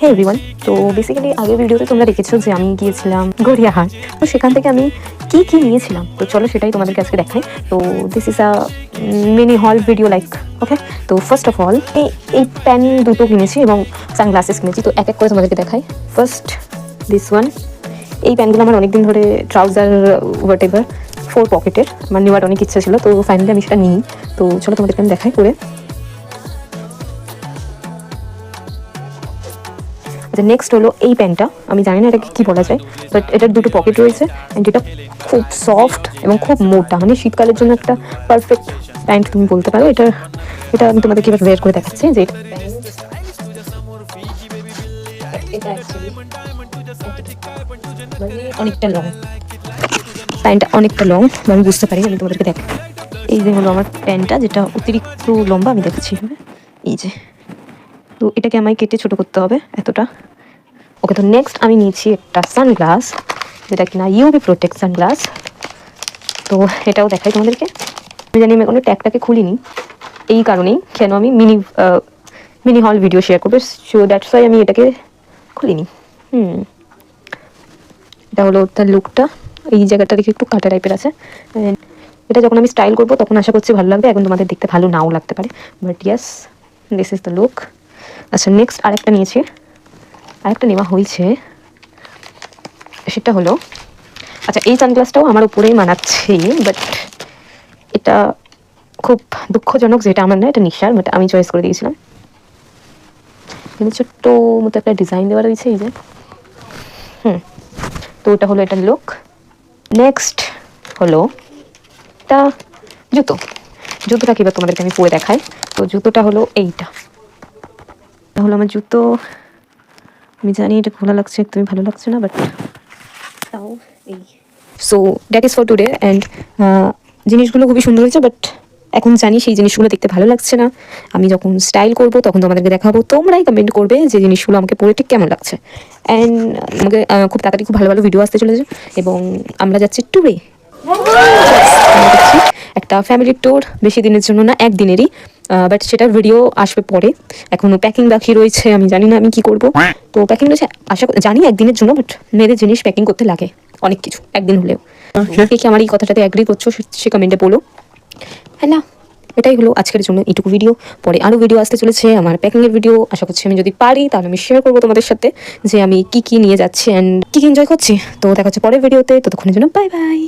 হে everyone, তো basically আগের ভিডিওতে তোমরা দেখেছো যে আমি গিয়েছিলাম গড়িয়াহাট। তো সেখান থেকে আমি কি নিয়েছিলাম, তো চলো সেটাই তোমাদেরকে আজকে দেখাই। তো দিস ইজ আ মিনি হল ভিডিও লাইক। ওকে, তো ফার্স্ট অফ অল এই প্যান দুটো কিনেছি এবং সানগ্লাসেস কিনেছি। তো এক এক করে তোমাদেরকে দেখাই। First this one. এই প্যানগুলো আমার অনেকদিন ধরে ট্রাউজার হোয়াট এভার 4 পকেটের আমার নেওয়ার অনেক ইচ্ছা ছিল, তো ফাইনালি আমি সেটা নিই। তো চলো তোমাদেরকে আমি দেখাই করে। আচ্ছা, নেক্সট হলো এই প্যান্টটা। আমি জানি না এটাকে কি বলা যায়, বাট এটার দুটো পকেট রয়েছে অ্যান্ড এটা খুব সফট এবং খুব মোটা, মানে শীতকালের জন্য একটা পারফেক্ট প্যান্ট তুমি বলতে পারো। এটা আমি তোমাদেরকে এবার ওয়্যার করে দেখাচ্ছি যে অনেকটা লং, প্যান্টটা অনেকটা লং, আমি বুঝতে পারি। আমি তোমাদেরকে দেখ, এই যে হলো আমার প্যান্টটা, যেটা অতিরিক্ত লম্বা। আমি দেখাচ্ছি এই যে, তো এটাকে আমায় কেটে ছোট করতে হবে এতটা। ওকে, তো নেক্সট আমি নিয়েছি একটা সানগ্লাস, যেটা কিনা ইউভি প্রোটেক্ট সানগ্লাস। তো এটাও দেখাই তোমাদেরকে। আমি জানি আমি কোনো ট্যাগটাকে খুলিনি, এই কারণেই কেন আমি মিনি হল ভিডিও শেয়ার করবো, সো দ্যাটস ওয়াই আমি এটাকে খুলিনি। এটা হলো তার লুকটা। এই জায়গাটা দেখে একটু কাটা টাইপের আছে। এটা যখন আমি স্টাইল করবো তখন আশা করছি ভালো লাগবে, এখন তোমাদের দেখতে ভালো নাও লাগতে পারে, but yes, this is the look. আচ্ছা, নেক্সট আরেকটা নিয়েছি, আরেকটা নেওয়া হয়েছে, সেটা হলো, আচ্ছা এই সানগ্লাসটাও আমার উপরেই মানাচ্ছে, বাট এটা খুব দুঃখজনক যেটা আমার না, এটা নিশার, বাট আমি চয়েস করে দিয়েছিলাম। কিন্তু ছোট্ট মতো একটা ডিজাইন দেওয়া রয়েছে এই যে। তো ওটা হলো এটার লুক। নেক্সট হলো এটা জুতোটা কিবা তোমাদেরকে আমি পরে দেখাই। তো জুতোটা হলো এইটা হলো আমার জুতো। আমি জানি এটা ভালো লাগছে, একদমই ভালো লাগছে না, বাট তাও এই। So that is for today. And জিনিসগুলো খুবই সুন্দর হয়েছে, বাট এখন জানি সেই জিনিসগুলো দেখতে ভালো লাগছে না। আমি যখন স্টাইল করব তখন তোমাদেরকে দেখাবো, তোমরাই কমেন্ট করবে যে জিনিসগুলো আমাকে পরে ঠিক কেমন লাগছে। অ্যান্ড আমাকে খুব তাড়াতাড়ি খুব ভালো ভালো ভিডিও আসতে চলেছে এবং আমরা যাচ্ছি ট্যুরে। একটা ফ্যামিলির ট্যুর, বেশি দিনের জন্য না, একদিনেরই, বাট সেটার ভিডিও আসবে পরে। এখনো প্যাকিং বাকি রয়েছে, আমি জানি না আমি কি করব। তো প্যাকিং রয়েছে, জানি একদিনের জন্য, বাট মেয়েদের জিনিস প্যাকিং করতে লাগে অনেক কিছু, একদিন হলেও। কে কি আমার এই কথাটাতে অ্যাগ্রি করছো সে কমেন্টে বলো। হ্যাঁ, না এটাই হলো আজকের জন্য এইটুকু ভিডিও। পরে আরও ভিডিও আসতে চলেছে আমার প্যাকিংয়ের ভিডিও। আশা করছি আমি যদি পারি তাহলে আমি শেয়ার করবো তোমাদের সাথে যে আমি কি নিয়ে যাচ্ছি অ্যান্ড কি এনজয় করছি। তো দেখা হচ্ছে পরের ভিডিওতে, ততক্ষণের জন্য বাই বাই।